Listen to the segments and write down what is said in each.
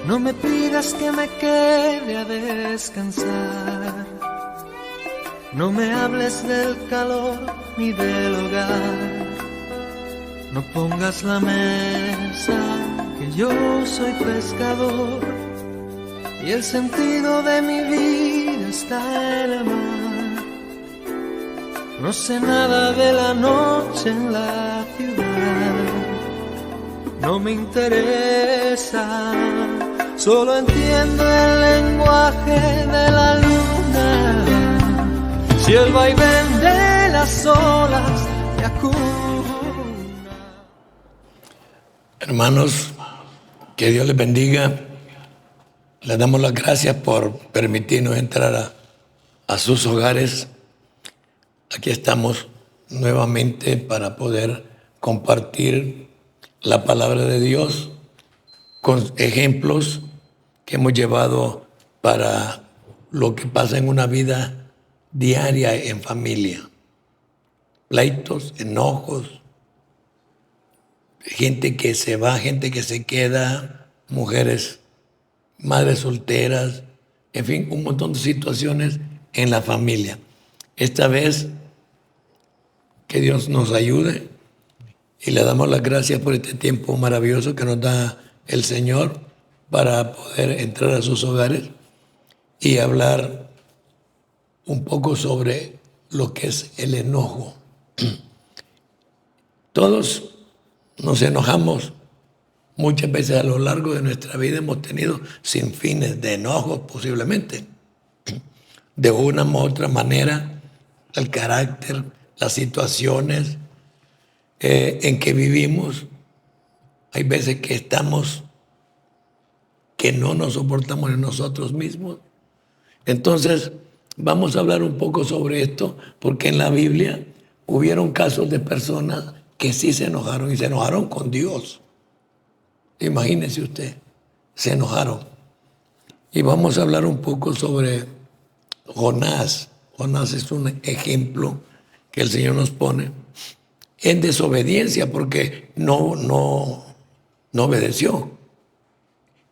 No me pidas que me quede a descansar. No me hables del calor ni del hogar. No pongas la mesa, que yo soy pescador y el sentido de mi vida está en el mar. No sé nada de la noche en la ciudad, no me interesa, solo entiendo el lenguaje de la luna. Si el vaivén de las olas me acuna. Hermanos, que Dios les bendiga. Les damos las gracias por permitirnos entrar a sus hogares. Aquí estamos nuevamente para poder compartir la palabra de Dios con ejemplos que hemos llevado para lo que pasa en una vida diaria en familia. Pleitos, enojos, gente que se va, gente que se queda, mujeres, madres solteras, en fin, un montón de situaciones en la familia. Esta vez, que Dios nos ayude y le damos las gracias por este tiempo maravilloso que nos da el Señor para poder entrar a sus hogares y hablar un poco sobre lo que es el enojo. Todos nos enojamos. Muchas veces a lo largo de nuestra vida hemos tenido sin fines de enojos posiblemente. De una u otra manera, el carácter, las situaciones en que vivimos, hay veces que estamos, que no nos soportamos en nosotros mismos. Entonces, vamos a hablar un poco sobre esto, porque en la Biblia hubieron casos de personas que sí se enojaron y se enojaron con Dios. Imagínese usted, se enojaron. Y vamos a hablar un poco sobre Jonás. Jonás es un ejemplo que el Señor nos pone en desobediencia porque no obedeció.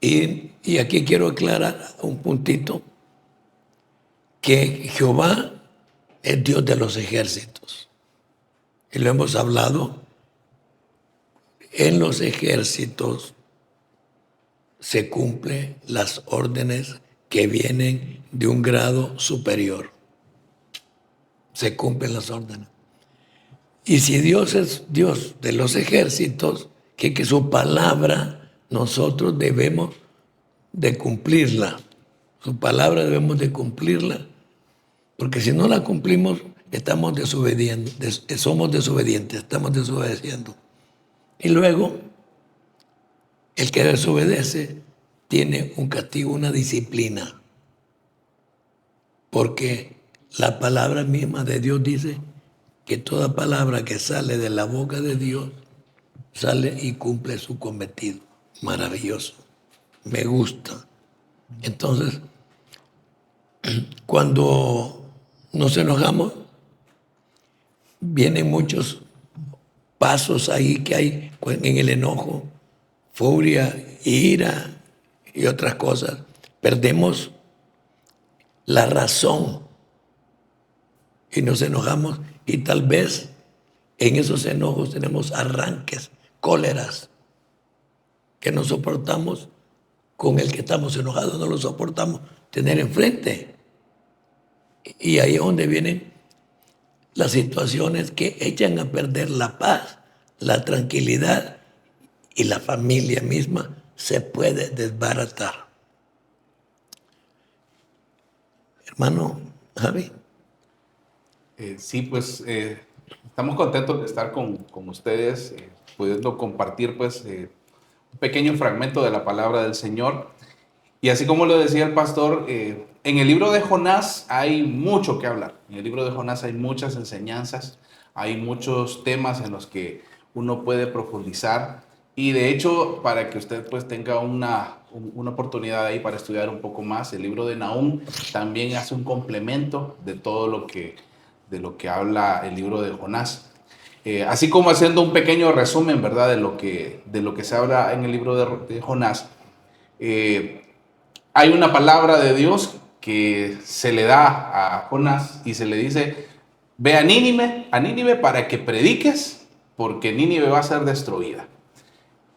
Y aquí quiero aclarar un puntito, que Jehová es Dios de los ejércitos. Y lo hemos hablado. En los ejércitos se cumplen las órdenes que vienen de un grado superior. Se cumplen las órdenes. Y si Dios es Dios de los ejércitos, que su palabra nosotros debemos de cumplirla. Su palabra debemos de cumplirla, porque si no la cumplimos, estamos desobediendo, somos desobedientes, estamos desobedeciendo. Y luego, el que desobedece tiene un castigo, una disciplina, porque la palabra misma de Dios dice que toda palabra que sale de la boca de Dios sale y cumple su cometido. Maravilloso, me gusta. Entonces, cuando nos enojamos, vienen muchos pasos ahí que hay en el enojo, furia, ira y otras cosas. Perdemos la razón y nos enojamos, y tal vez en esos enojos tenemos arranques, cóleras, que no soportamos con el que estamos enojados, no lo soportamos tener enfrente. Y ahí es donde vienen las situaciones que echan a perder la paz, la tranquilidad, y la familia misma se puede desbaratar. Hermano Javi. Sí, pues estamos contentos de estar con ustedes, pudiendo compartir pues un pequeño fragmento de la palabra del Señor. Y así como lo decía el pastor, en el libro de Jonás hay mucho que hablar. En el libro de Jonás hay muchas enseñanzas, hay muchos temas en los que uno puede profundizar. Y de hecho, para que usted pues tenga una oportunidad ahí para estudiar un poco más, el libro de Nahum también hace un complemento de todo de lo que habla el libro de Jonás. Así como haciendo un pequeño resumen, ¿verdad?, de lo que se habla en el libro de Jonás. hay una palabra de Dios que se le da a Jonás y se le dice, ve a Nínive para que prediques, porque Nínive va a ser destruida.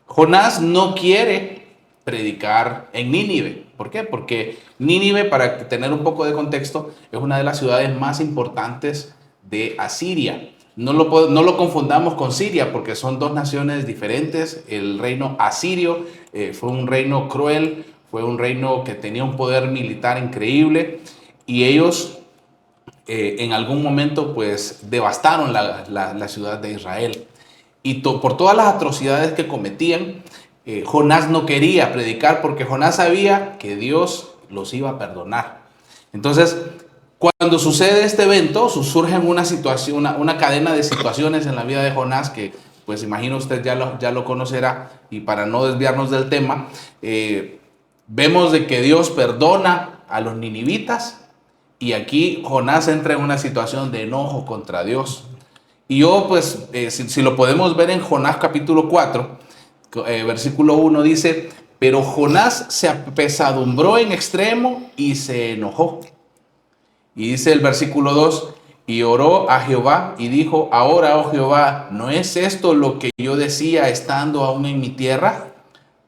Jonás no quiere predicar en Nínive. ¿Por qué? Porque Nínive, para tener un poco de contexto, es una de las ciudades más importantes de Asiria. No lo confundamos con Siria, porque son dos naciones diferentes. El reino asirio fue un reino cruel, fue un reino que tenía un poder militar increíble, y ellos en algún momento pues devastaron la ciudad de Israel. Y por todas las atrocidades que cometían, Jonás no quería predicar, porque Jonás sabía que Dios los iba a perdonar. Entonces, cuando sucede este evento, surge una situación, una cadena de situaciones en la vida de Jonás que, pues imagino usted ya lo conocerá, y para no desviarnos del tema, vemos de que Dios perdona a los ninivitas, y aquí Jonás entra en una situación de enojo contra Dios. Y yo, pues, si lo podemos ver en Jonás capítulo 4, versículo 1 dice, pero Jonás se apesadumbró en extremo y se enojó. Y dice el versículo 2, y oró a Jehová y dijo, ahora, oh Jehová, ¿no es esto lo que yo decía estando aún en mi tierra?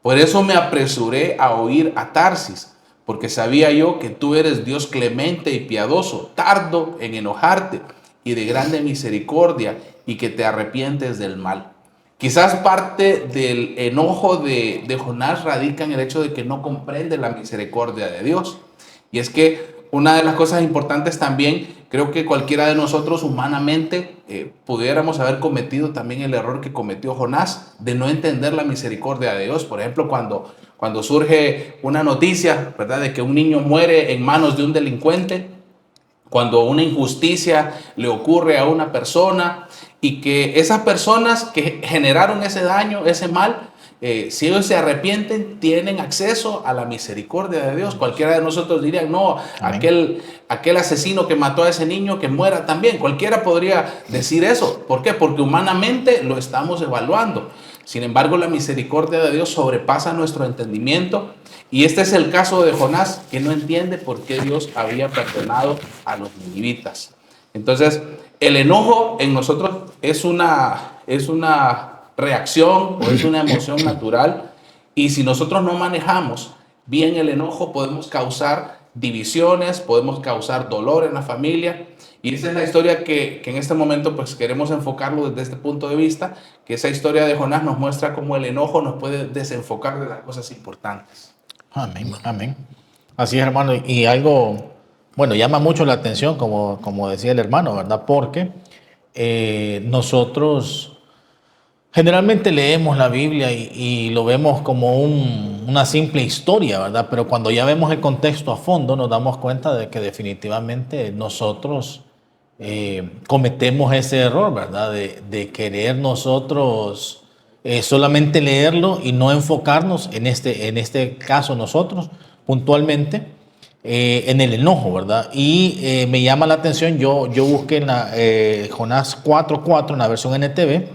Por eso me apresuré a oír a Tarsis, porque sabía yo que tú eres Dios clemente y piadoso, tardo en enojarte y de grande misericordia, y que te arrepientes del mal. Quizás parte del enojo de Jonás radica en el hecho de que no comprende la misericordia de Dios. Y es que una de las cosas importantes también, creo que cualquiera de nosotros humanamente pudiéramos haber cometido también el error que cometió Jonás, de no entender la misericordia de Dios. Por ejemplo, cuando surge una noticia, ¿verdad?, de que un niño muere en manos de un delincuente, cuando una injusticia le ocurre a una persona, y que esas personas que generaron ese daño, ese mal, si ellos se arrepienten, tienen acceso a la misericordia de Dios. Cualquiera de nosotros diría, no, aquel asesino que mató a ese niño, que muera también. Cualquiera podría decir eso. ¿Por qué? Porque humanamente lo estamos evaluando. Sin embargo, la misericordia de Dios sobrepasa nuestro entendimiento. Y este es el caso de Jonás, que no entiende por qué Dios había perdonado a los ninivitas. Entonces, el enojo en nosotros es una reacción o es una emoción natural, y si nosotros no manejamos bien el enojo, podemos causar divisiones, podemos causar dolor en la familia. Y esa es la historia que en este momento pues queremos enfocarlo desde este punto de vista, que esa historia de Jonás nos muestra cómo el enojo nos puede desenfocar de las cosas importantes. Amén, amén. Así es, hermano, y algo, bueno, llama mucho la atención, como decía el hermano, ¿verdad? Porque nosotros generalmente leemos la Biblia y lo vemos como una simple historia, ¿verdad? Pero cuando ya vemos el contexto a fondo, nos damos cuenta de que definitivamente nosotros cometemos ese error, ¿verdad? De querer nosotros solamente leerlo y no enfocarnos en este caso nosotros puntualmente en el enojo, ¿verdad? Y me llama la atención, yo busqué en Jonás 4:4 en la versión NTV,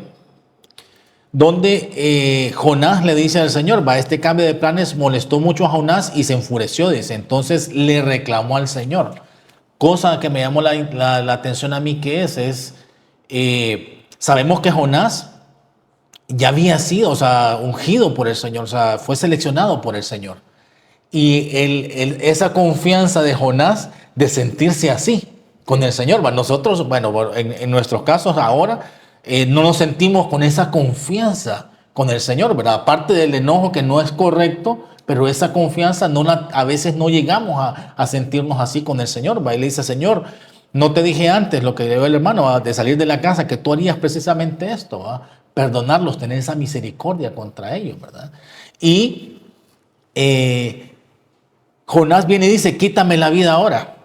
donde Jonás le dice al Señor, este cambio de planes molestó mucho a Jonás y se enfureció, dice. Entonces le reclamó al Señor. Cosa que me llamó la atención a mí, que sabemos que Jonás ya había sido, ungido por el Señor, fue seleccionado por el Señor. Y esa confianza de Jonás de sentirse así con el Señor. Nosotros, en nuestros casos ahora, no nos sentimos con esa confianza con el Señor, ¿verdad? Aparte del enojo, que no es correcto, pero esa confianza a veces no llegamos a sentirnos así con el Señor, ¿va? Y le dice, Señor, no te dije antes lo que dio el hermano, de salir de la casa, que tú harías precisamente esto, ¿va? Perdonarlos, tener esa misericordia contra ellos, ¿verdad? Y Jonás viene y dice, quítame la vida ahora.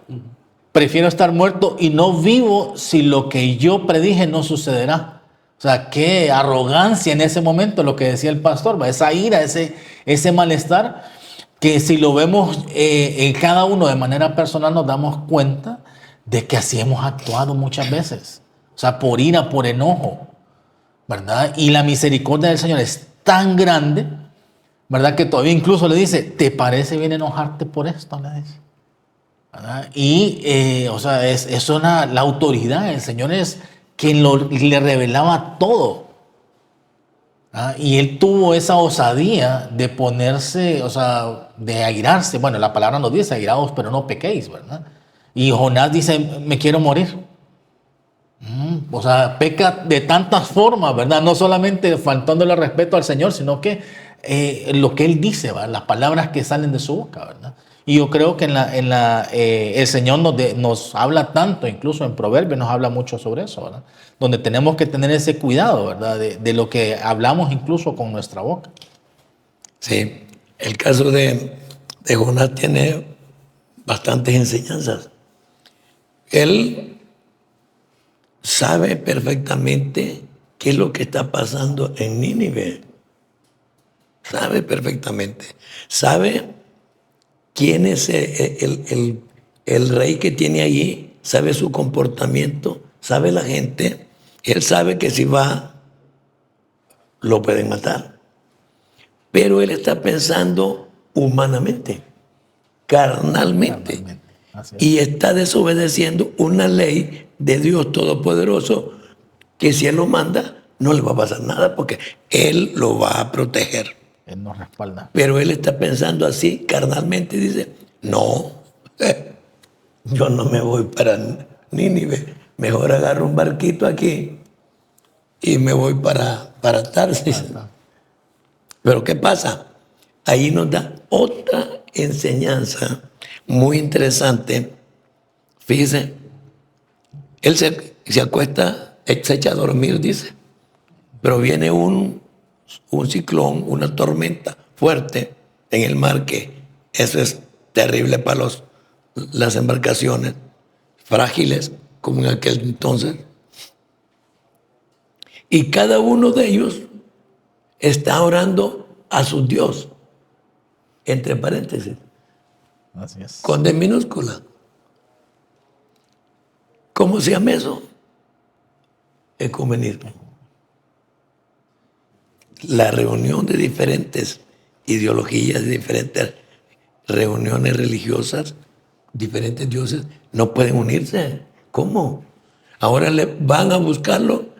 Prefiero estar muerto y no vivo si lo que yo predije no sucederá. O sea, qué arrogancia en ese momento, lo que decía el pastor, esa ira, ese malestar, que si lo vemos en cada uno de manera personal nos damos cuenta de que así hemos actuado muchas veces. O sea, por ira, por enojo, ¿verdad? Y la misericordia del Señor es tan grande, ¿verdad? Que todavía incluso le dice, ¿te parece bien enojarte por esto? Le dice. ¿Verdad? Y, o sea, la autoridad. El Señor es quien le revelaba todo. ¿Ah? Y él tuvo esa osadía de ponerse, o sea, de airarse. Bueno, la palabra nos dice, airaos, pero no pequéis, ¿verdad? Y Jonás dice, me quiero morir. O sea, peca de tantas formas, ¿verdad? No solamente faltándole respeto al Señor, sino que lo que Él dice, ¿verdad? Las palabras que salen de su boca, ¿verdad? Y yo creo que el Señor nos habla tanto, incluso en Proverbios nos habla mucho sobre eso, ¿verdad? Donde tenemos que tener ese cuidado, ¿verdad? De lo que hablamos incluso con nuestra boca. Sí, el caso de Jonás tiene bastantes enseñanzas. Él sabe perfectamente qué es lo que está pasando en Nínive. Sabe perfectamente. Sabe quién es el rey que tiene allí. Sabe su comportamiento. Sabe la gente. Él sabe que si va, lo pueden matar. Pero él está pensando humanamente, carnalmente. Así es. Y está desobedeciendo una ley de Dios Todopoderoso que si Él lo manda, no le va a pasar nada porque Él lo va a proteger. Él nos respalda. Pero Él está pensando así carnalmente y dice, no, yo no me voy para Nínive, mejor agarro un barquito aquí y me voy para Tarsis. Pero ¿qué pasa? Ahí nos da otra enseñanza muy interesante. Fíjese, él se acuesta, él se echa a dormir, dice, pero viene un ciclón, una tormenta fuerte en el mar, que eso es terrible para las embarcaciones frágiles como en aquel entonces. Y cada uno de ellos está orando a su Dios, entre paréntesis, Así es. con D minúscula. ¿Cómo se llama eso? Ecumenismo. La reunión de diferentes ideologías, de diferentes reuniones religiosas, diferentes dioses, no pueden unirse. ¿Cómo? Ahora le van a buscarlo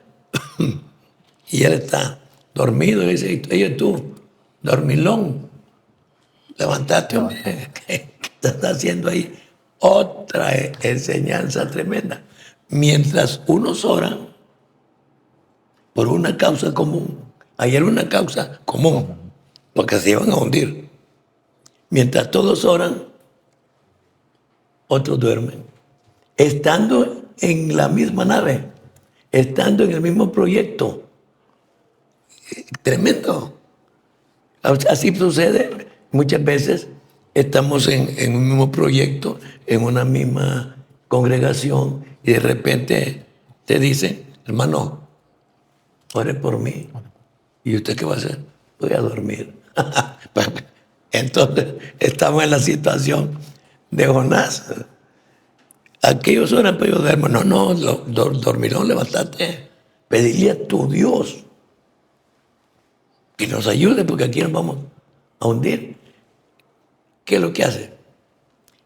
y él está dormido y dice, oye tú, dormilón, levantate, hombre. ¿Qué estás haciendo ahí? Otra enseñanza tremenda. Mientras unos oran por una causa común, ayer una causa común, porque se iban a hundir. Mientras todos oran, otros duermen. Estando en la misma nave, estando en el mismo proyecto. Tremendo. Así sucede muchas veces. Estamos en un mismo proyecto, en una misma congregación, y de repente te dicen, hermano, ore por mí. ¿Y usted qué va a hacer? Voy a dormir. Entonces, estamos en la situación de Jonás. Aquellos oran, pero yo duermo. No, dormirón, levántate. Pedirle a tu Dios que nos ayude, porque aquí nos vamos a hundir. ¿Qué es lo que hace?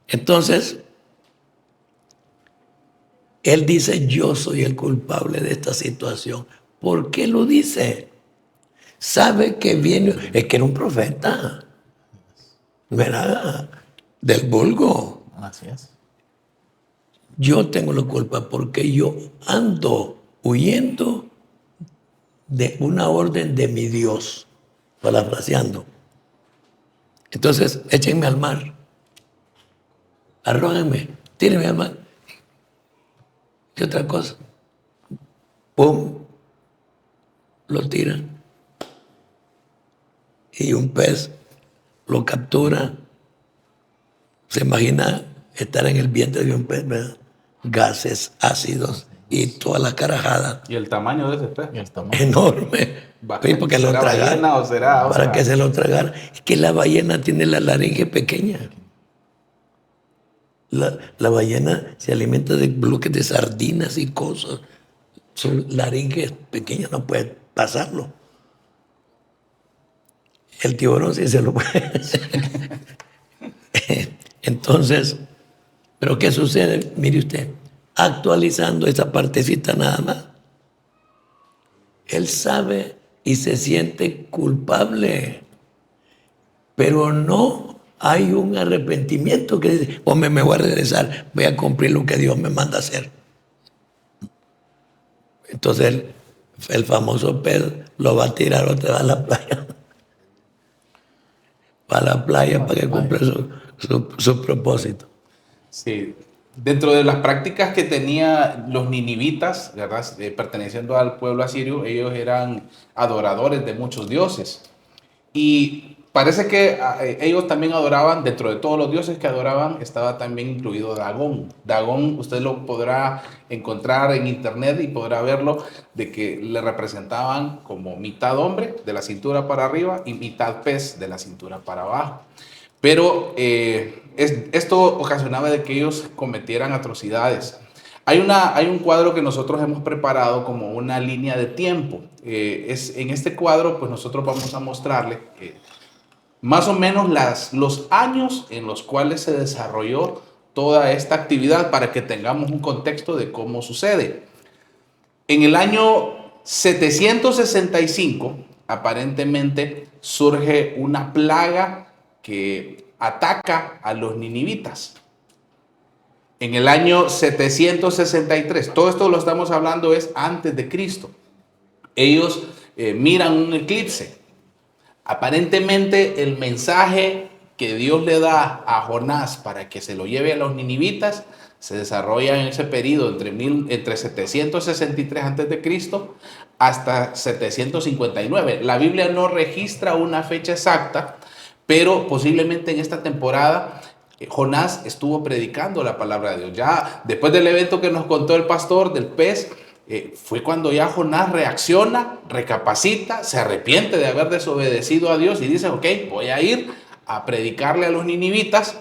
Entonces, él dice, yo soy el culpable de esta situación. ¿Por qué lo dice? Sabe que viene, es que era un profeta, ¿verdad? Del vulgo. Así es. Yo tengo la culpa porque yo ando huyendo de una orden de mi Dios, parafraseando. Entonces, échenme al mar, arrójenme, tírenme al mar. ¿Qué otra cosa? ¡Pum! Lo tiran. Y un pez lo captura. Se imagina estar en el vientre de un pez, ¿verdad? Gases, ácidos y todas las carajadas. ¿Y el tamaño de ese pez? Y el tamaño. Enorme. Sí, porque lo ¿Será tragaron. ballena o será Para otra? que se lo tragara. Es que la ballena tiene la laringe pequeña. La ballena se alimenta de bloques de sardinas y cosas. Su laringe es pequeña, no puede pasarlo. El tiburón sí se lo puede. Entonces, ¿pero qué sucede? Mire usted, actualizando esa partecita nada más, él sabe y se siente culpable, pero no hay un arrepentimiento que dice, hombre, me voy a regresar, voy a cumplir lo que Dios me manda hacer. Entonces el famoso pez lo va a tirar otra vez a la playa. Va a la playa para que cumpla su propósito. Sí, dentro de las prácticas que tenían los ninivitas, ¿verdad? Perteneciendo al pueblo asirio, ellos eran adoradores de muchos dioses. Y parece que ellos también adoraban, dentro de todos los dioses que adoraban, estaba también incluido Dagón. Dagón, usted lo podrá encontrar en internet y podrá verlo, de que le representaban como mitad hombre, de la cintura para arriba, y mitad pez, de la cintura para abajo. Pero esto ocasionaba de que ellos cometieran atrocidades. Hay un cuadro que nosotros hemos preparado como una línea de tiempo. En este cuadro, pues nosotros vamos a mostrarle más o menos los años en los cuales se desarrolló toda esta actividad para que tengamos un contexto de cómo sucede. En el año 765, aparentemente, surge una plaga que ataca a los ninivitas. En el año 763, todo esto lo estamos hablando es antes de Cristo. Ellos miran un eclipse. Aparentemente el mensaje que Dios le da a Jonás para que se lo lleve a los ninivitas se desarrolla en ese periodo entre 763 antes de Cristo hasta 759. La Biblia no registra una fecha exacta, pero posiblemente en esta temporada Jonás estuvo predicando la palabra de Dios. Ya después del evento que nos contó el pastor del pez, fue cuando ya Jonás reacciona, recapacita, se arrepiente de haber desobedecido a Dios y dice, ok, voy a ir a predicarle a los ninivitas.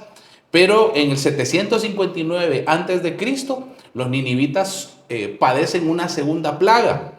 Pero en el 759 antes de Cristo, los ninivitas padecen una segunda plaga.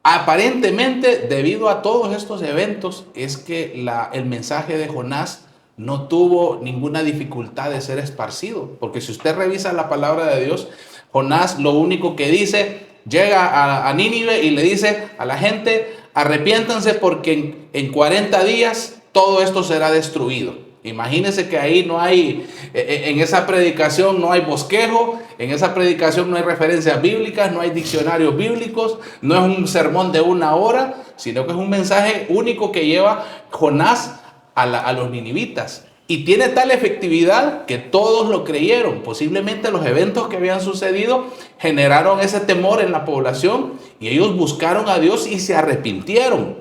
Aparentemente, debido a todos estos eventos, es que el mensaje de Jonás no tuvo ninguna dificultad de ser esparcido. Porque si usted revisa la palabra de Dios, Jonás lo único que dice, llega a Nínive y le dice a la gente, arrepiéntanse porque en 40 días todo esto será destruido. Imagínense que ahí no hay, en esa predicación no hay bosquejo, en esa predicación no hay referencias bíblicas, no hay diccionarios bíblicos, no es un sermón de 1 hora, sino que es un mensaje único que lleva Jonás a los ninivitas. Y tiene tal efectividad que todos lo creyeron. Posiblemente los eventos que habían sucedido generaron ese temor en la población y ellos buscaron a Dios y se arrepintieron.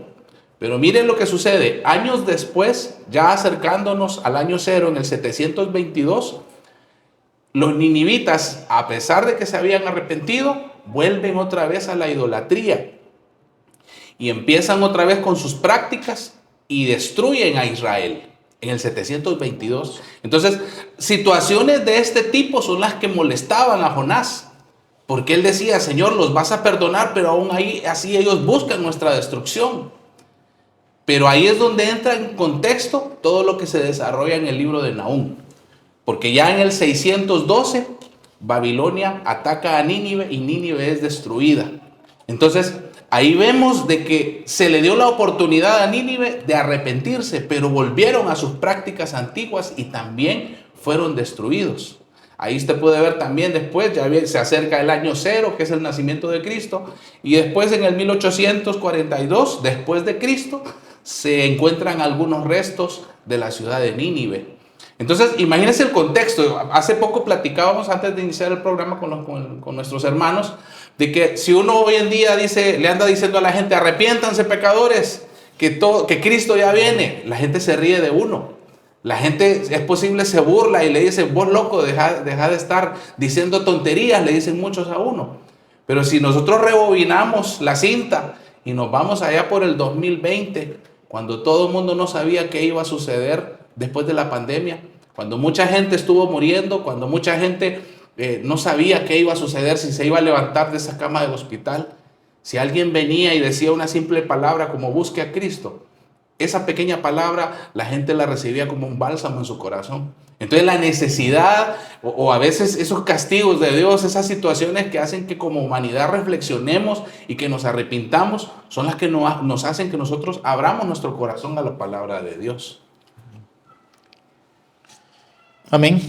Pero miren lo que sucede. Años después, ya acercándonos al año 0, en el 722, los ninivitas, a pesar de que se habían arrepentido, vuelven otra vez a la idolatría. Y empiezan otra vez con sus prácticas y destruyen a Israel en el 722. Entonces, situaciones de este tipo son las que molestaban a Jonás. Porque él decía, Señor, los vas a perdonar, pero aún así ellos buscan nuestra destrucción. Pero ahí es donde entra en contexto todo lo que se desarrolla en el libro de Nahum. Porque ya en el 612, Babilonia ataca a Nínive y Nínive es destruida. Entonces, ahí vemos de que se le dio la oportunidad a Nínive de arrepentirse, pero volvieron a sus prácticas antiguas y también fueron destruidos. Ahí usted puede ver también después, ya se acerca el año 0, que es el nacimiento de Cristo, y después en el 1842, después de Cristo, se encuentran algunos restos de la ciudad de Nínive. Entonces, imagínense el contexto. Hace poco platicábamos, antes de iniciar el programa con nuestros hermanos, de que si uno hoy en día le anda diciendo a la gente, arrepiéntanse pecadores, que Cristo ya viene, la gente se ríe de uno. La gente, es posible, se burla y le dice, vos loco, deja de estar diciendo tonterías, le dicen muchos a uno. Pero si nosotros rebobinamos la cinta y nos vamos allá por el 2020, cuando todo el mundo no sabía qué iba a suceder después de la pandemia, cuando mucha gente estuvo muriendo, cuando mucha gente no sabía qué iba a suceder, si se iba a levantar de esa cama del hospital, si alguien venía y decía una simple palabra como busque a Cristo, esa pequeña palabra la gente la recibía como un bálsamo en su corazón. Entonces la necesidad o a veces esos castigos de Dios, esas situaciones que hacen que como humanidad reflexionemos y que nos arrepintamos, son las que nos hacen que nosotros abramos nuestro corazón a la palabra de Dios. Amén.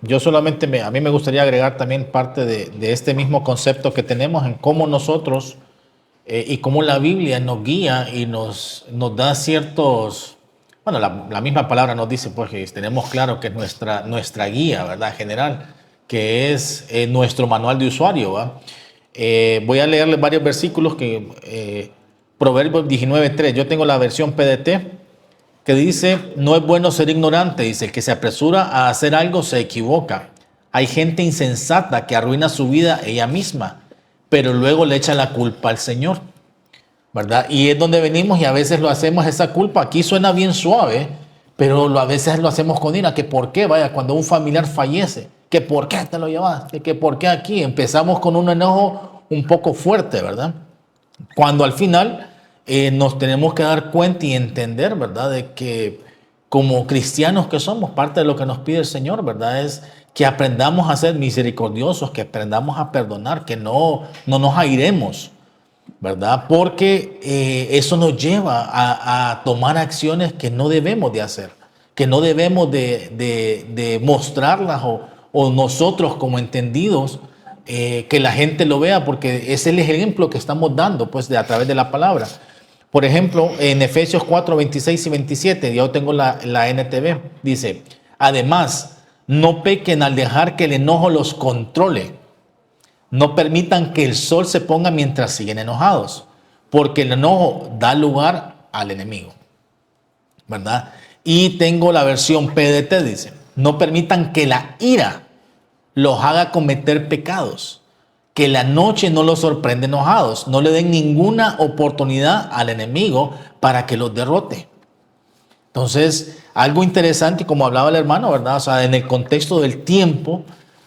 Yo solamente, a mí me gustaría agregar también parte de este mismo concepto que tenemos en cómo nosotros y cómo la Biblia nos guía y nos da ciertos, bueno, la misma palabra nos dice, pues que tenemos claro que es nuestra guía, ¿verdad? General, que es nuestro manual de usuario, ¿va? Voy a leerles varios versículos Proverbios 19:3, yo tengo la versión PDT, que dice, no es bueno ser ignorante, dice, el que se apresura a hacer algo se equivoca. Hay gente insensata que arruina su vida ella misma, pero luego le echa la culpa al Señor, ¿verdad? Y es donde venimos y a veces lo hacemos esa culpa. Aquí suena bien suave, pero a veces lo hacemos con ira, que por qué, vaya, cuando un familiar fallece, que por qué te lo llevaste, que por qué aquí. Empezamos con un enojo un poco fuerte, ¿verdad? Cuando al final nos tenemos que dar cuenta y entender, ¿verdad? De que como cristianos que somos, parte de lo que nos pide el Señor, ¿verdad? Es que aprendamos a ser misericordiosos, que aprendamos a perdonar, que no nos airemos, ¿verdad? Porque eso nos lleva a tomar acciones que no debemos de hacer, que no debemos de mostrarlas o nosotros como entendidos, que la gente lo vea, porque es el ejemplo que estamos dando pues, a través de la palabra. Por ejemplo, en Efesios 4, 26 y 27, yo tengo la NTV, dice, además, no pequen al dejar que el enojo los controle. No permitan que el sol se ponga mientras siguen enojados, porque el enojo da lugar al enemigo, ¿verdad? Y tengo la versión PDT, dice, no permitan que la ira los haga cometer pecados, que la noche no los sorprende enojados, no le den ninguna oportunidad al enemigo para que los derrote. Entonces, algo interesante, como hablaba el hermano, ¿verdad? O sea, en el contexto del tiempo,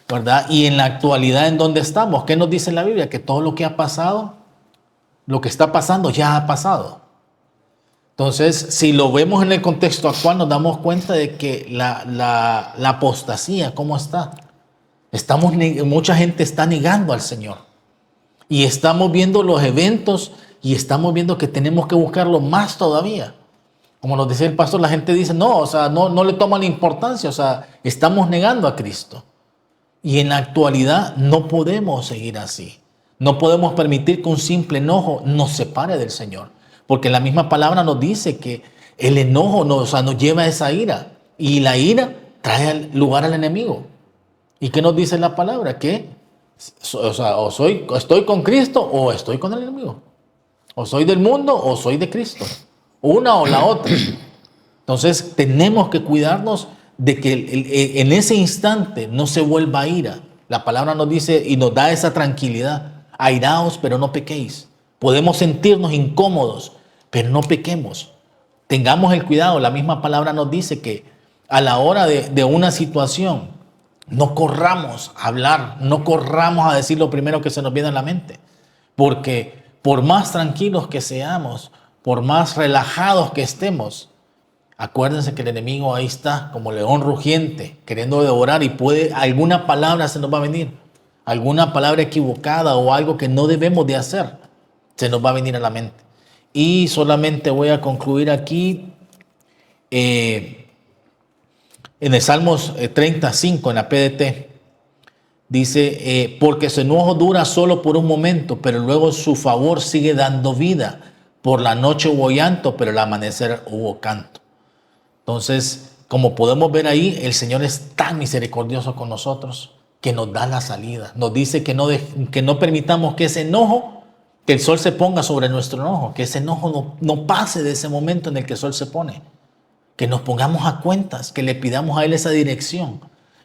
¿verdad? Y en la actualidad en donde estamos, ¿qué nos dice la Biblia? Que todo lo que ha pasado, lo que está pasando ya ha pasado. Entonces, si lo vemos en el contexto actual, nos damos cuenta de que la apostasía, ¿cómo está? Mucha gente está negando al Señor. Y estamos viendo los eventos y estamos viendo que tenemos que buscarlo más todavía. Como nos decía el pastor, la gente dice, no, o sea, no le toman importancia, o sea, estamos negando a Cristo. Y en la actualidad no podemos seguir así. No podemos permitir que un simple enojo nos separe del Señor. Porque la misma palabra nos dice que el enojo nos lleva a esa ira. Y la ira trae lugar al enemigo. ¿Y qué nos dice la palabra? Que estoy con Cristo o estoy con el enemigo. O soy del mundo o soy de Cristo. Una o la otra. Entonces tenemos que cuidarnos de que en ese instante no se vuelva ira. La palabra nos dice y nos da esa tranquilidad. Airaos, pero no pequéis. Podemos sentirnos incómodos, pero no pequemos. Tengamos el cuidado. La misma palabra nos dice que a la hora de una situación, no corramos a hablar, no corramos a decir lo primero que se nos viene a la mente. Porque por más tranquilos que seamos, por más relajados que estemos, acuérdense que el enemigo ahí está como león rugiente, queriendo devorar, y alguna palabra se nos va a venir, alguna palabra equivocada o algo que no debemos de hacer, se nos va a venir a la mente. Y solamente voy a concluir aquí en el Salmos 35, en la PDT, dice, porque su enojo dura solo por un momento, pero luego su favor sigue dando vida. Por la noche hubo llanto, pero al amanecer hubo canto. Entonces, como podemos ver ahí, el Señor es tan misericordioso con nosotros que nos da la salida. Nos dice que no permitamos que ese enojo, que el sol se ponga sobre nuestro enojo, que ese enojo no pase de ese momento en el que el sol se pone. Que nos pongamos a cuentas, que le pidamos a Él esa dirección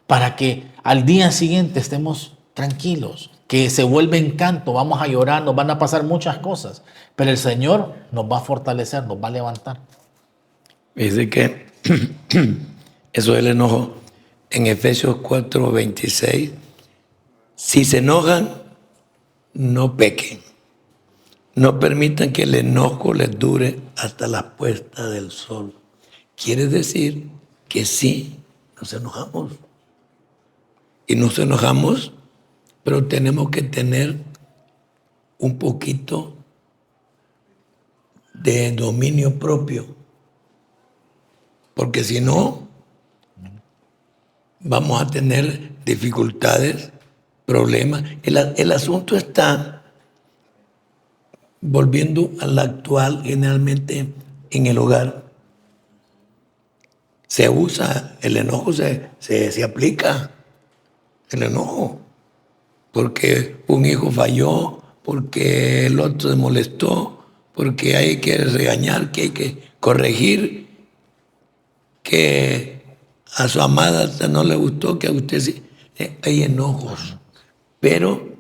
para que al día siguiente estemos tranquilos, que se vuelva en canto, vamos a llorar, nos van a pasar muchas cosas, pero el Señor nos va a fortalecer, nos va a levantar. Dice que eso del enojo en Efesios 4, 26, si se enojan, no pequen. No permitan que el enojo les dure hasta la puesta del sol. Quiere decir que sí, nos enojamos. Y nos enojamos, pero tenemos que tener un poquito de dominio propio. Porque si no, vamos a tener dificultades, problemas. El asunto está volviendo al actual, generalmente en el hogar. Se usa, el enojo se aplica, el enojo. Porque un hijo falló, porque el otro se molestó, porque hay que regañar, que hay que corregir, que a su amada hasta no le gustó, que a usted sí. Hay enojos. Pero,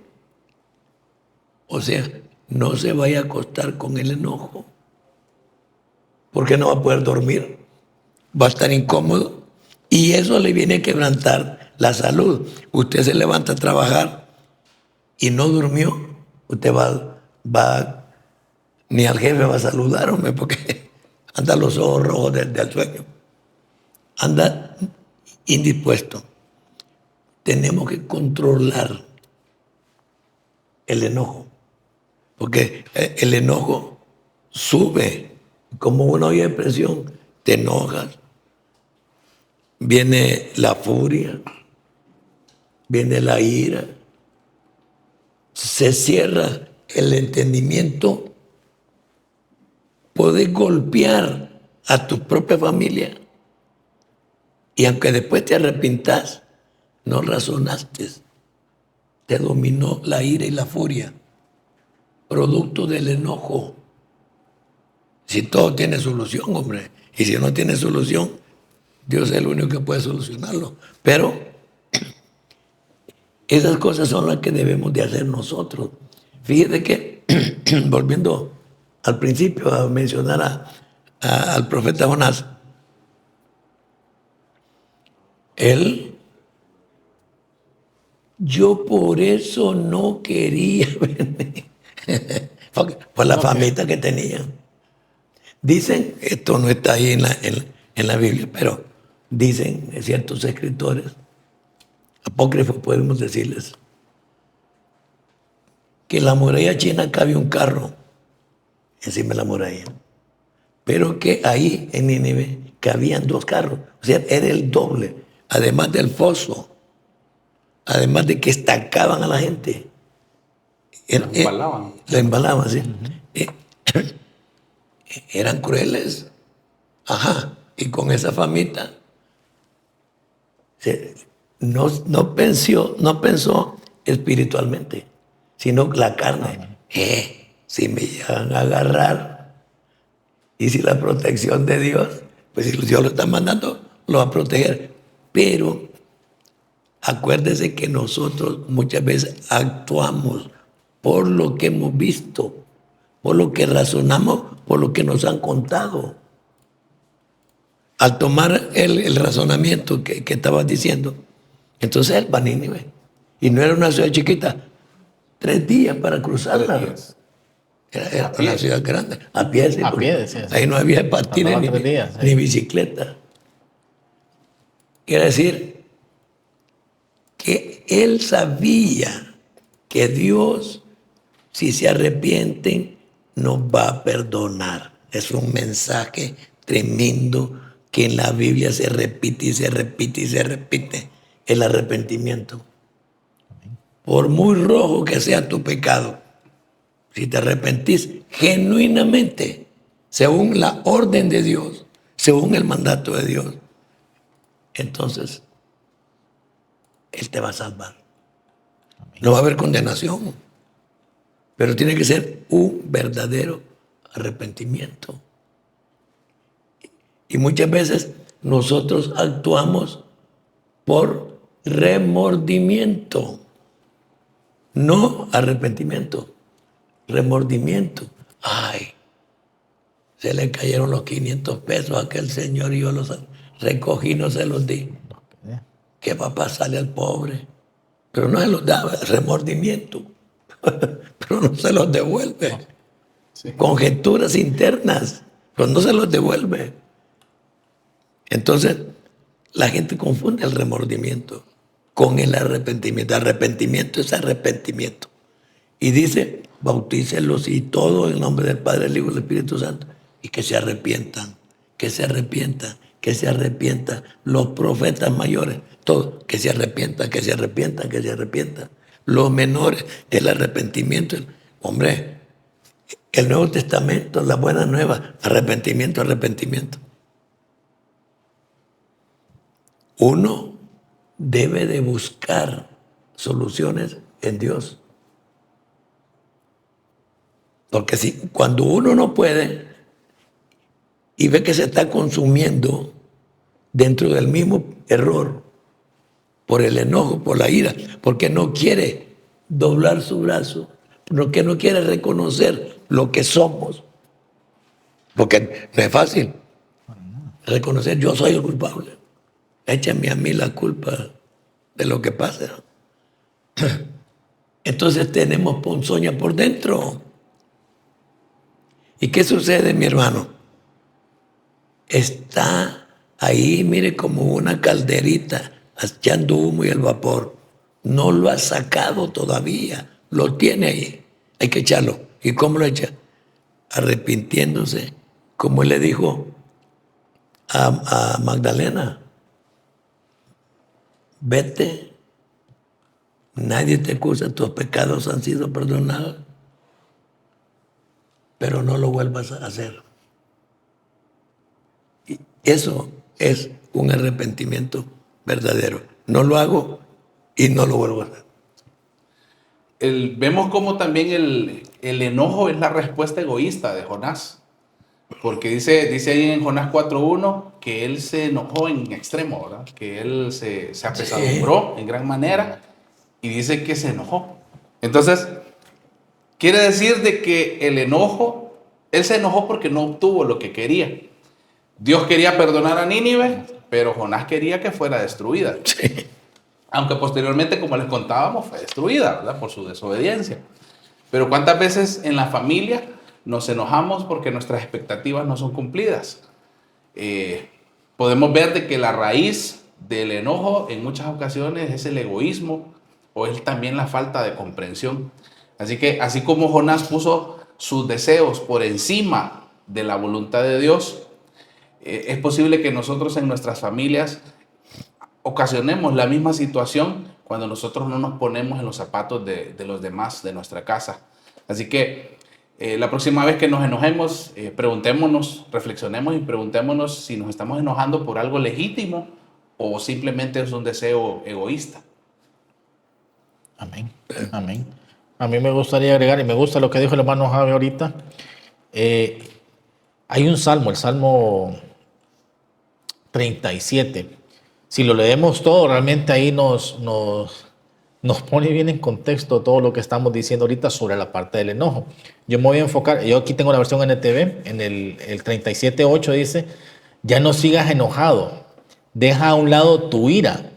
o sea, no se vaya a acostar con el enojo, porque no va a poder dormir, va a estar incómodo y eso le viene a quebrantar la salud. Usted se levanta a trabajar y no durmió, usted va ni al jefe va a saludar, hombre, porque anda los ojos rojos del sueño, anda indispuesto. Tenemos que controlar el enojo, porque el enojo sube, como una olla de presión, te enojas, viene la furia, viene la ira, se cierra el entendimiento, puedes golpear a tu propia familia y aunque después te arrepintas, no razonaste, te dominó la ira y la furia, producto del enojo. Si todo tiene solución, hombre, y si no tiene solución, Dios es el único que puede solucionarlo. Pero esas cosas son las que debemos de hacer nosotros. Fíjate que, volviendo al principio a mencionar al profeta Jonás, yo por eso no quería venir, por la famita que tenía. Dicen, esto no está ahí en la Biblia, pero dicen ciertos escritores, apócrifos podemos decirles, que en la muralla china cabía un carro encima de la muralla, pero que ahí en Nínive cabían 2 carros, o sea, era el doble, además del foso, además de que estacaban a la gente. La embalaban. La embalaban, sí. Eran crueles. Ajá. Y con esa famita no pensó espiritualmente, sino la carne. Si me llegan a agarrar y si la protección de Dios, pues si Dios lo está mandando, lo va a proteger. Pero acuérdese que nosotros muchas veces actuamos por lo que hemos visto, por lo que razonamos, por lo que nos han contado. Al tomar el razonamiento que estabas diciendo, entonces él va a Nínive. Y no era una ciudad chiquita, 3 días para cruzarla. 3 días. Era una ciudad grande, a pie. Sí, A pie, sí. ahí no había patines Tardaba 3 días, ni bicicleta. Quiere decir que él sabía que Dios, si se arrepienten, nos va a perdonar. Es un mensaje tremendo que en la Biblia se repite y se repite y se repite, el arrepentimiento. Por muy rojo que sea tu pecado, si te arrepentís genuinamente, según la orden de Dios, según el mandato de Dios, entonces Él te va a salvar. No va a haber condenación, pero tiene que ser un verdadero arrepentimiento. Y muchas veces nosotros actuamos por remordimiento, no arrepentimiento, remordimiento. Ay, se le cayeron los 500 pesos a aquel señor y yo los recogí, no se los di. ¿Qué va a pasarle al pobre? Pero no se los daba, remordimiento. Pero no se los devuelve. Sí. conjeturas internas, pero no se los devuelve. Entonces, la gente confunde el remordimiento con el arrepentimiento. Arrepentimiento es arrepentimiento. Y dice, bautícenlos y todo en nombre del Padre, del Hijo y del Espíritu Santo. Y que se arrepientan, que se arrepientan, que se arrepientan. Los profetas mayores, todos, que se arrepientan, que se arrepientan, que se arrepientan. Los menores, el arrepentimiento. Hombre, el Nuevo Testamento, la buena nueva, arrepentimiento, arrepentimiento. Uno debe de buscar soluciones en Dios. Porque si cuando uno no puede y ve que se está consumiendo dentro del mismo error, por el enojo, por la ira, porque no quiere doblar su brazo, porque no quiere reconocer lo que somos. Porque no es fácil reconocer, yo soy el culpable. Échame a mí la culpa de lo que pasa. Entonces tenemos ponzoña por dentro. ¿Y qué sucede, mi hermano? Está ahí, mire, como una calderita, echando humo y el vapor. No lo ha sacado todavía, lo tiene ahí. Hay que echarlo. ¿Y cómo lo echa? Arrepintiéndose, como él le dijo a Magdalena. Vete, nadie te acusa, tus pecados han sido perdonados, pero no lo vuelvas a hacer. Y eso es un arrepentimiento verdadero. No lo hago y no lo vuelvo a hacer. Vemos como también el enojo es la respuesta egoísta de Jonás. Porque dice ahí en Jonás 4.1 que él se enojó en extremo, ¿verdad? Que él se apesadumbró en gran manera y dice que se enojó. Entonces, quiere decir de que el enojo, él se enojó porque no obtuvo lo que quería. Dios quería perdonar a Nínive, pero Jonás quería que fuera destruida. Sí. Aunque posteriormente, como les contábamos, fue destruida, ¿verdad? Por su desobediencia. Pero ¿cuántas veces en la familia nos enojamos porque nuestras expectativas no son cumplidas? Podemos ver de que la raíz del enojo en muchas ocasiones es el egoísmo o es también la falta de comprensión. Así que así como Jonás puso sus deseos por encima de la voluntad de Dios, es posible que nosotros en nuestras familias ocasionemos la misma situación cuando nosotros no nos ponemos en los zapatos de los demás de nuestra casa. Así que la próxima vez que nos enojemos, preguntémonos, reflexionemos y preguntémonos si nos estamos enojando por algo legítimo o simplemente es un deseo egoísta. Amén. Amén. A mí me gustaría agregar, y me gusta lo que dijo el hermano Javi ahorita, hay un salmo, el Salmo 37. Si lo leemos todo, realmente ahí nos pone bien en contexto todo lo que estamos diciendo ahorita sobre la parte del enojo. Yo me voy a enfocar, yo aquí tengo la versión NTV, en el 37.8 dice, ya no sigas enojado, deja a un lado tu ira,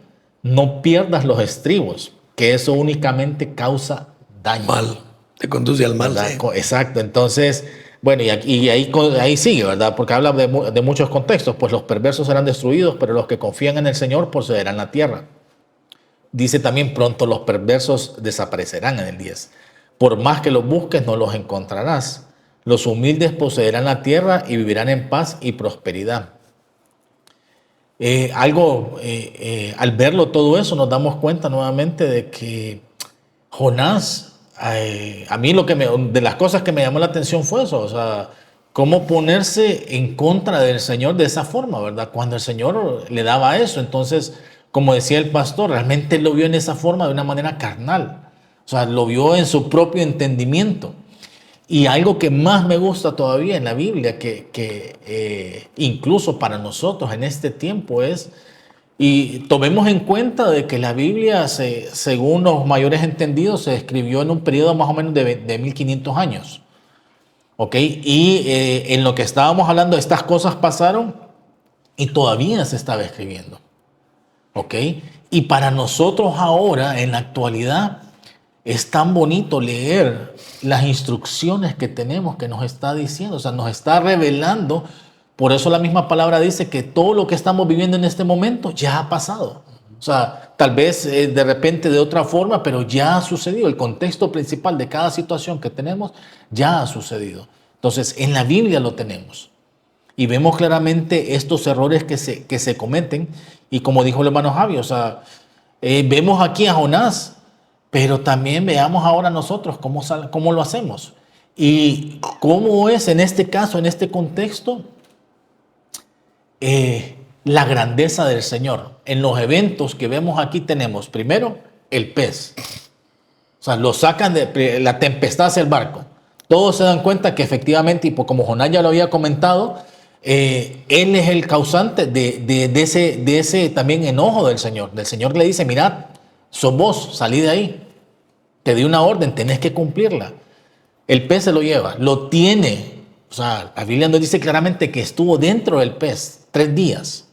no pierdas los estribos, que eso únicamente causa daño. Mal, te conduce al mal. ¿Verdad? Sí. Exacto, entonces, bueno, y ahí sigue, ¿verdad? Porque habla de muchos contextos, pues los perversos serán destruidos, pero los que confían en el Señor poseerán la tierra. Dice también, pronto los perversos desaparecerán en el 10. Por más que los busques, no los encontrarás. Los humildes poseerán la tierra y vivirán en paz y prosperidad. Al verlo todo eso, nos damos cuenta nuevamente de que Jonás, a mí de las cosas que me llamó la atención fue eso, o sea, cómo ponerse en contra del Señor de esa forma, ¿verdad? Cuando el Señor le daba eso, entonces, como decía el pastor, realmente lo vio en esa forma de una manera carnal, o sea, lo vio en su propio entendimiento. Y algo que más me gusta todavía en la Biblia, que incluso para nosotros en este tiempo es, y tomemos en cuenta de que la Biblia, según los mayores entendidos, se escribió en un periodo más o menos de 1500 años. ¿Ok? Y en lo que estábamos hablando, estas cosas pasaron y todavía se estaba escribiendo. ¿Ok? Y para nosotros ahora, en la actualidad, es tan bonito leer las instrucciones que tenemos, que nos está diciendo, o sea, nos está revelando. Por eso la misma palabra dice que todo lo que estamos viviendo en este momento ya ha pasado. O sea, tal vez de repente de otra forma, pero ya ha sucedido. El contexto principal de cada situación que tenemos ya ha sucedido. Entonces, en la Biblia lo tenemos. Y vemos claramente estos errores que se cometen. Y como dijo el hermano Javi, o sea, vemos aquí a Jonás, pero también veamos ahora nosotros cómo lo hacemos. Y cómo es en este caso, en este contexto, la grandeza del Señor. En los eventos que vemos aquí tenemos primero el pez. O sea, lo sacan de la tempestad hacia el barco. Todos se dan cuenta que efectivamente, y como Jonás ya lo había comentado, él es el causante de ese también enojo del Señor. Del Señor le dice, mirad, sos vos, salí de ahí. Te di una orden, tenés que cumplirla. El pez se lo lleva, lo tiene. O sea, la Biblia nos dice claramente que estuvo dentro del pez 3 días.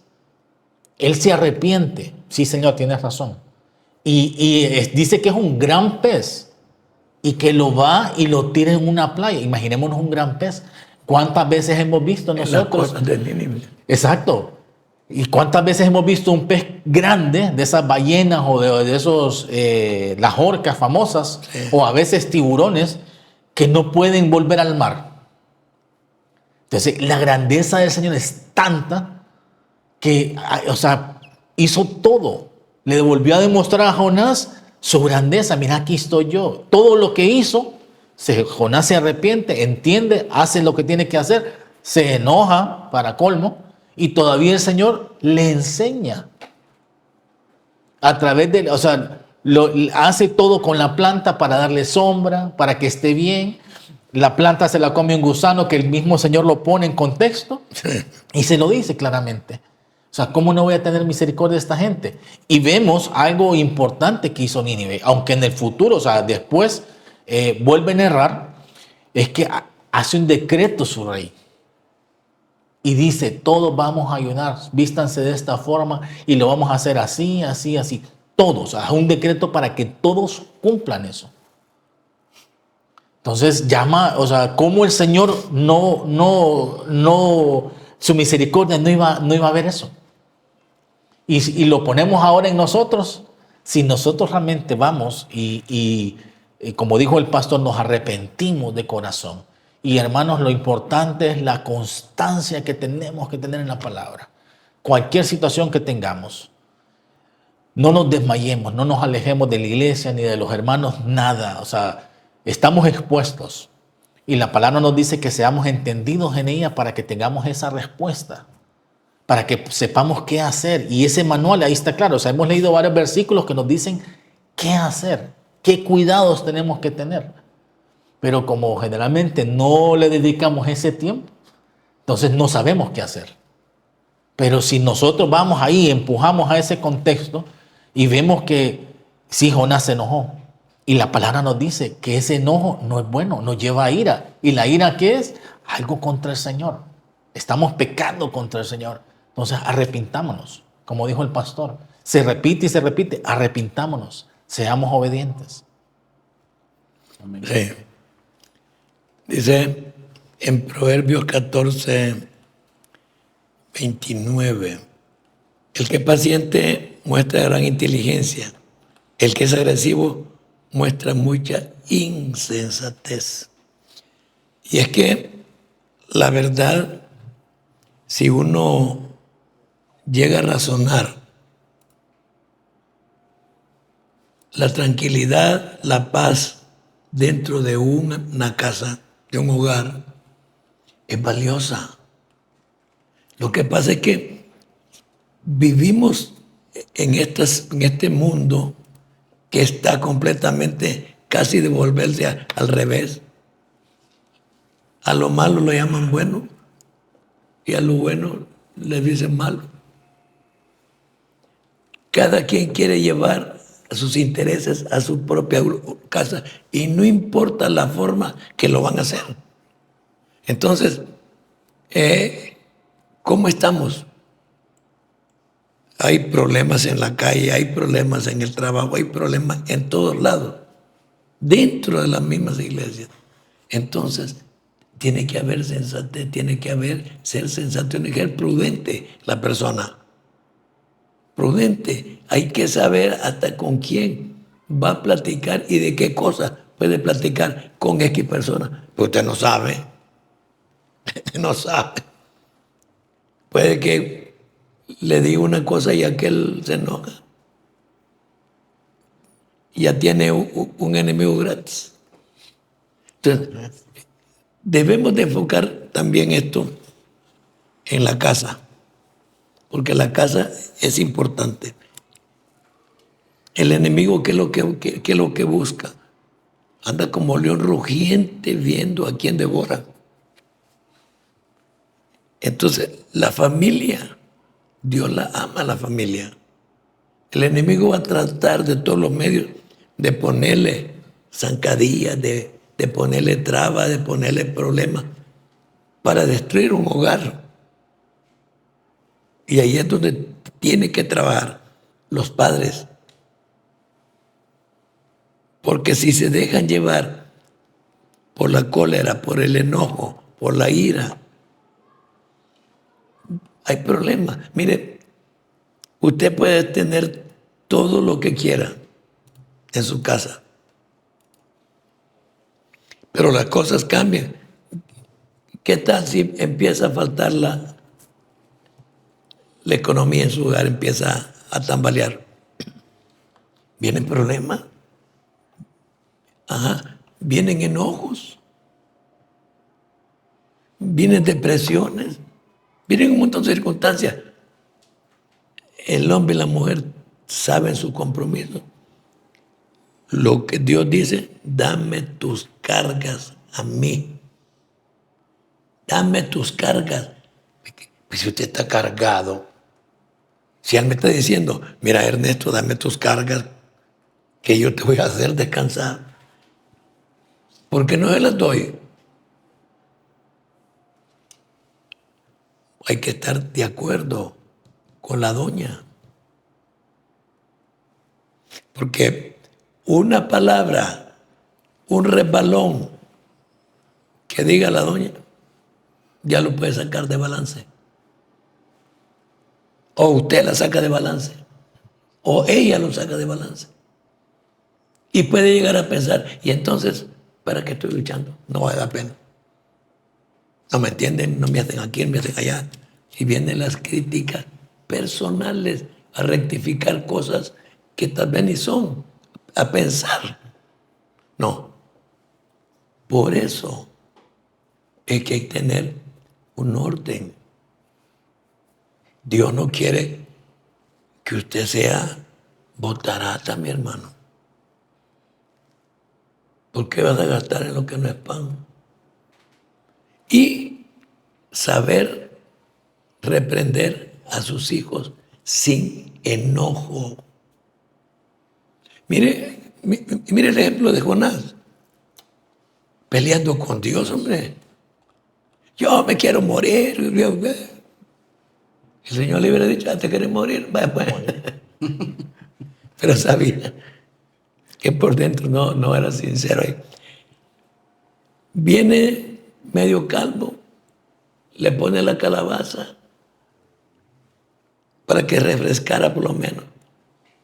Él se arrepiente. Sí, Señor, tienes razón. Y dice que es un gran pez y que lo va y lo tira en una playa. Imaginémonos un gran pez. ¿Cuántas veces hemos visto nosotros? Las cosas de Nínive. Exacto. ¿Y cuántas veces hemos visto un pez grande, de esas ballenas o de esos, las orcas famosas, sí, o a veces tiburones, que no pueden volver al mar? Entonces, la grandeza del Señor es tanta que, o sea, hizo todo. Le volvió a demostrar a Jonás su grandeza. Mira, aquí estoy yo. Todo lo que hizo, Jonás se arrepiente, entiende, hace lo que tiene que hacer, se enoja para colmo, y todavía el Señor le enseña a través de, o sea, hace todo con la planta para darle sombra, para que esté bien. La planta se la come un gusano, que el mismo Señor lo pone en contexto, sí, y se lo dice claramente. O sea, ¿cómo no voy a tener misericordia de esta gente? Y vemos algo importante que hizo Nínive, aunque en el futuro, o sea, después vuelven a errar, es que hace un decreto su rey. Y dice, todos vamos a ayunar, vístanse de esta forma y lo vamos a hacer así, así, así. Todos, o sea, un decreto para que todos cumplan eso. Entonces llama, o sea, cómo el Señor su misericordia no iba a ver eso. Y lo ponemos ahora en nosotros. Si nosotros realmente vamos y como dijo el pastor, nos arrepentimos de corazón. Y hermanos, lo importante es la constancia que tenemos que tener en la palabra. Cualquier situación que tengamos, no nos desmayemos, no nos alejemos de la iglesia ni de los hermanos, nada. O sea, estamos expuestos. Y la palabra nos dice que seamos entendidos en ella para que tengamos esa respuesta, para que sepamos qué hacer. Y ese manual ahí está claro. O sea, hemos leído varios versículos que nos dicen qué hacer, qué cuidados tenemos que tener. Pero como generalmente no le dedicamos ese tiempo, entonces no sabemos qué hacer. Pero si nosotros vamos ahí, empujamos a ese contexto y vemos que sí, Jonás se enojó. Y la palabra nos dice que ese enojo no es bueno, nos lleva a ira. ¿Y la ira qué es? Algo contra el Señor. Estamos pecando contra el Señor. Entonces arrepintámonos, como dijo el pastor. Se repite y se repite, arrepintámonos, seamos obedientes. Amén. Sí. Dice en Proverbios 14, 29, el que es paciente muestra gran inteligencia, el que es agresivo muestra mucha insensatez. Y es que la verdad, si uno llega a razonar, la tranquilidad, la paz dentro de una casa, de un hogar, es valiosa. Lo que pasa es que vivimos en este mundo que está completamente casi de volverse al revés. A lo malo lo llaman bueno y a lo bueno le dicen malo. Cada quien quiere llevar a sus intereses a su propia casa y no importa la forma que lo van a hacer. Entonces, ¿cómo estamos? Hay problemas en la calle, hay problemas en el trabajo, hay problemas en todos lados. dentro de las mismas iglesias. Entonces, tiene que haber sensatez, tiene que haber ser sensato, tiene que ser prudente la persona. Prudente. Hay que saber hasta con quién va a platicar y de qué cosa puede platicar con X persona. Pero usted no sabe. No sabe. Puede que le diga una cosa y aquel se enoja. Ya tiene un enemigo gratis. Entonces, debemos de enfocar también esto en la casa, porque la casa es importante. El enemigo, ¿qué es lo que busca? Anda como león rugiente viendo a quién devora. Entonces, la familia, Dios la ama a la familia. El enemigo va a tratar de todos los medios de ponerle zancadillas, de ponerle trabas, de ponerle problemas para destruir un hogar. Y ahí es donde tiene que trabajar los padres. Porque si se dejan llevar por la cólera, por el enojo, por la ira, hay problemas. Mire, usted puede tener todo lo que quiera en su casa, pero las cosas cambian. ¿Qué tal si empieza a faltar la economía en su hogar, empieza a tambalear? Vienen problemas. Vienen enojos, vienen depresiones, vienen un montón de circunstancias. El hombre y la mujer saben su compromiso. Lo que Dios dice, dame tus cargas a mí. Dame tus cargas. Pues si usted está cargado, si Él me está diciendo, mira Ernesto, dame tus cargas, que yo te voy a hacer descansar. ¿Por qué no se las doy? Hay que estar de acuerdo con la doña. Porque una palabra, un resbalón que diga la doña, ya lo puede sacar de balance. O usted la saca de balance. O ella lo saca de balance. Y puede llegar a pensar, y entonces, ¿para qué estoy luchando? No vale la pena. No me entienden, no me hacen aquí, no me hacen allá. Y vienen las críticas personales a rectificar cosas que tal vez ni son, a pensar. No. Por eso es que hay que tener un orden. Dios no quiere que usted sea botarata, mi hermano. ¿Por qué vas a gastar en lo que no es pan? Y saber reprender a sus hijos sin enojo. Mire el ejemplo de Jonás. Peleando con Dios, hombre. Yo me quiero morir. El Señor le hubiera dicho, ¿te quieres morir? Vaya, pues. Pero sabía que por dentro no era sincero. Viene medio calvo, le pone la calabaza para que refrescara por lo menos.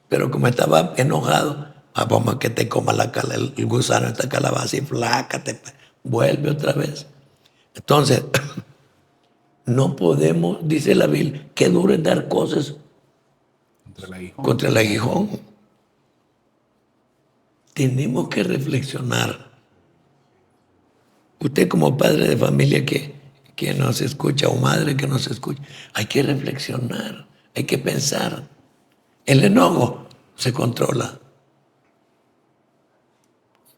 Pero como estaba enojado, vamos a que te coma el gusano de esta calabaza y flácate, vuelve otra vez. Entonces, no podemos, dice la Biblia, que duro es dar cosas contra el aguijón. Tenemos que reflexionar. Usted como padre de familia que nos escucha, o madre que nos escucha, hay que reflexionar, hay que pensar. El enojo se controla.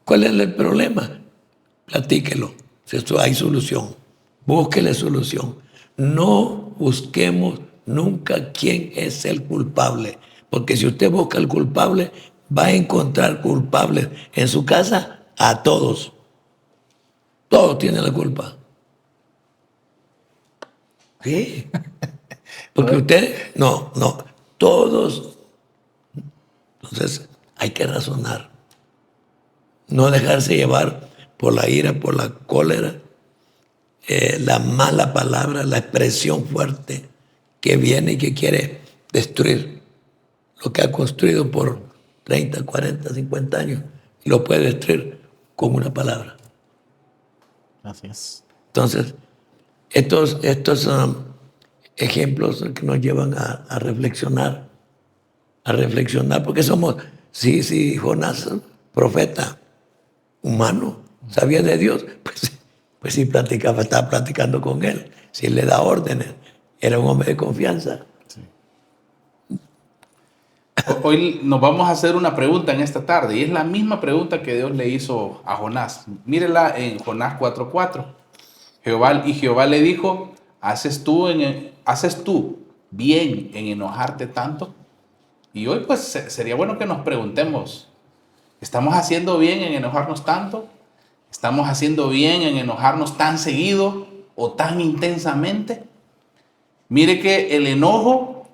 ¿Cuál es el problema? Platíquelo. Si esto hay solución, búsquele solución. No busquemos nunca quién es el culpable, porque si usted busca al culpable, va a encontrar culpables en su casa a todos. Todos tienen la culpa. Sí. Porque usted, no, todos. Entonces, hay que razonar. no dejarse llevar por la ira, por la cólera, la mala palabra, la expresión fuerte que viene y que quiere destruir lo que ha construido por 30, 40, 50 años, y lo puede destruir con una palabra. Así es. Entonces, estos ejemplos que nos llevan a reflexionar, porque somos, si Jonás, profeta humano, sabía de Dios, pues sí estaba platicando con él, si le da órdenes, era un hombre de confianza. Hoy nos vamos a hacer una pregunta en esta tarde, y es la misma pregunta que Dios le hizo a Jonás. Mírela en Jonás 4:4. Jehová le dijo: ¿haces tú bien en enojarte tanto? Y hoy pues sería bueno que nos preguntemos, ¿estamos haciendo bien en enojarnos tanto? ¿Estamos haciendo bien en enojarnos tan seguido o tan intensamente? Mire que el enojo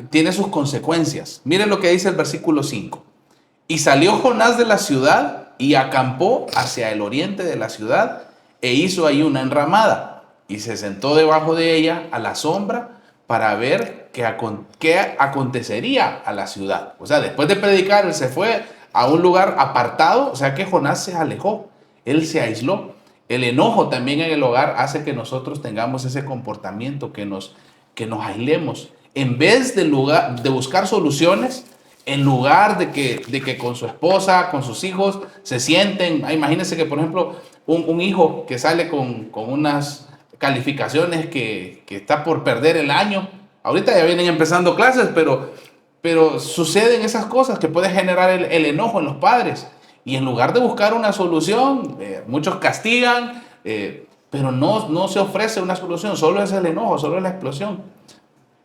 tiene sus consecuencias. Miren lo que dice el versículo 5. Y salió Jonás de la ciudad y acampó hacia el oriente de la ciudad e hizo ahí una enramada y se sentó debajo de ella a la sombra para ver qué acontecería a la ciudad. O sea, después de predicar, él se fue a un lugar apartado, o sea que Jonás se alejó, él se aisló. El enojo también en el hogar hace que nosotros tengamos ese comportamiento, que nos aislemos. En vez de buscar soluciones, en lugar de que con su esposa, con sus hijos, se sienten. Imagínense que, por ejemplo, un hijo que sale con unas calificaciones que está por perder el año. Ahorita ya vienen empezando clases, pero suceden esas cosas que puede generar el enojo en los padres. Y en lugar de buscar una solución, muchos castigan, pero no se ofrece una solución, solo es el enojo, solo es la explosión.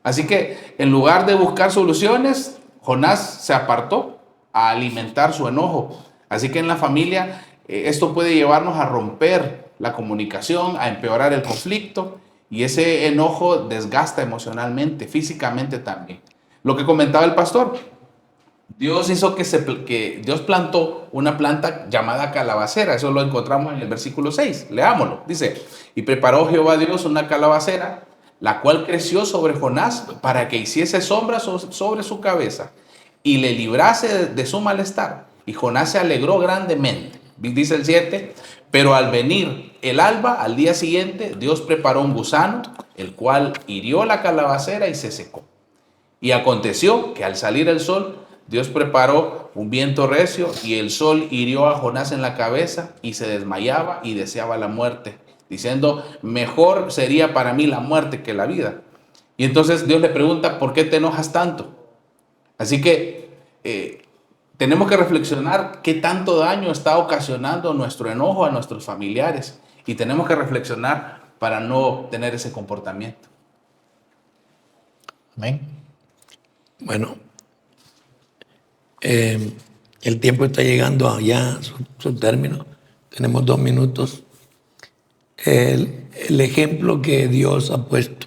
Así que en lugar de buscar soluciones, Jonás se apartó a alimentar su enojo. Así que en la familia esto puede llevarnos a romper la comunicación, a empeorar el conflicto, y ese enojo desgasta emocionalmente, físicamente también. Lo que comentaba el pastor, Dios hizo que Dios plantó una planta llamada calabacera. Eso lo encontramos en el versículo 6. Leámoslo. Dice: y preparó Jehová Dios una calabacera, la cual creció sobre Jonás para que hiciese sombra sobre su cabeza y le librase de su malestar. Y Jonás se alegró grandemente. Dice el 7, pero al venir el alba, al día siguiente, Dios preparó un gusano, el cual hirió la calabacera y se secó. Y aconteció que al salir el sol, Dios preparó un viento recio y el sol hirió a Jonás en la cabeza y se desmayaba y deseaba la muerte, diciendo: mejor sería para mí la muerte que la vida. Y entonces Dios le pregunta: ¿por qué te enojas tanto? Así que tenemos que reflexionar qué tanto daño está ocasionando nuestro enojo a nuestros familiares, y tenemos que reflexionar para no tener ese comportamiento. Amén. Bueno, el tiempo está llegando ya a su término. Tenemos 2 minutos. El ejemplo que Dios ha puesto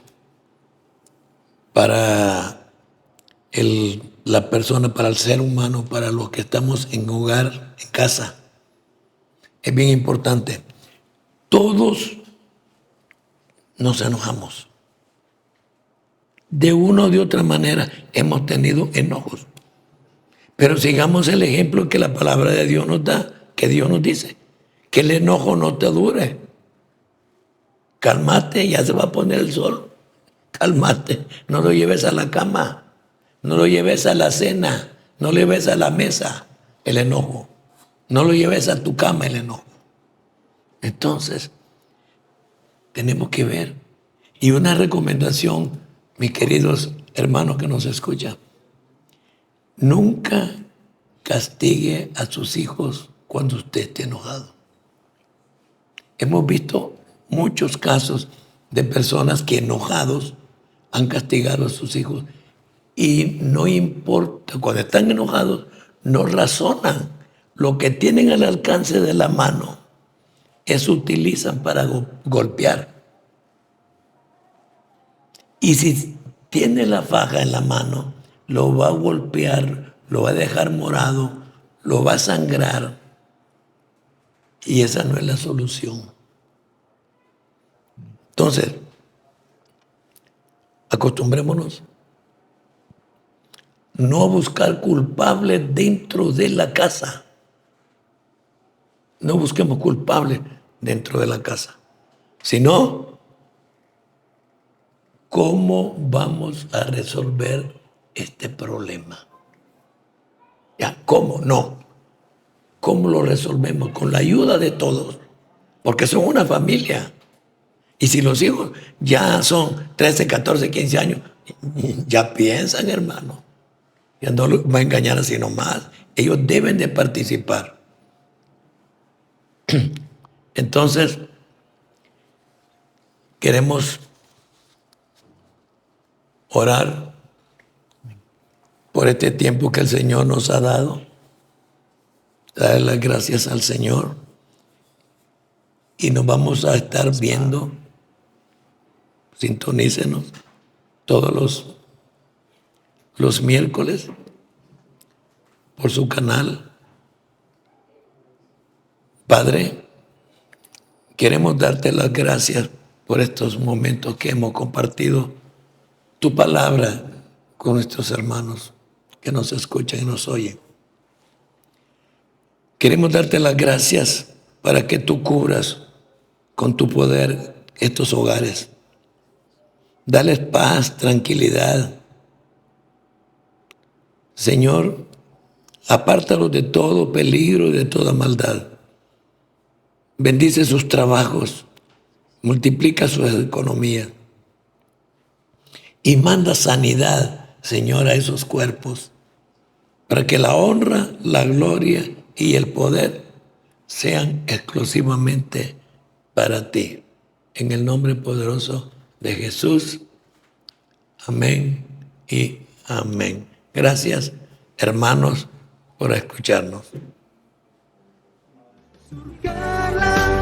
para la persona, para el ser humano, para los que estamos en hogar, en casa, es bien importante. Todos nos enojamos. De una o de otra manera hemos tenido enojos. Pero sigamos el ejemplo que la palabra de Dios nos da, que Dios nos dice: que el enojo no te dure. Cálmate, ya se va a poner el sol. Cálmate, no lo lleves a la cama, no lo lleves a la cena, no lo lleves a la mesa, el enojo. No lo lleves a tu cama, el enojo. Entonces, tenemos que ver. Y una recomendación, mis queridos hermanos que nos escuchan: nunca castigue a sus hijos cuando usted esté enojado. Hemos visto muchos casos de personas que enojados han castigado a sus hijos, y no importa, cuando están enojados no razonan. Lo que tienen al alcance de la mano, eso utilizan para golpear. Y si tiene la faja en la mano, lo va a golpear, lo va a dejar morado, lo va a sangrar y esa no es la solución. Entonces, acostumbrémonos no buscar culpables dentro de la casa. No busquemos culpables dentro de la casa, sino cómo vamos a resolver este problema. Ya, ¿cómo? No. ¿Cómo lo resolvemos? Con la ayuda de todos, porque son una familia. Y si los hijos ya son 13, 14, 15 años, ya piensan, hermano. Ya no los va a engañar así nomás. Ellos deben de participar. Entonces, queremos orar por este tiempo que el Señor nos ha dado. Dar las gracias al Señor. Y nos vamos a estar viendo. Sintonícenos todos los miércoles por su canal. Padre, queremos darte las gracias por estos momentos que hemos compartido tu palabra con nuestros hermanos que nos escuchan y nos oyen. Queremos darte las gracias para que tú cubras con tu poder estos hogares. Dales paz, tranquilidad. Señor, apártalos de todo peligro y de toda maldad. Bendice sus trabajos, multiplica su economía y manda sanidad, Señor, a esos cuerpos, para que la honra, la gloria y el poder sean exclusivamente para ti. En el nombre poderoso de Jesús. Amén y amén. Gracias, hermanos, por escucharnos. La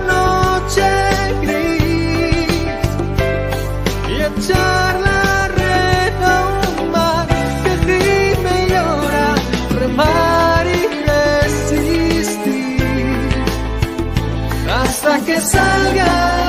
noche gris y echar la red a un mar que gime y llora, remar y resistir hasta que salga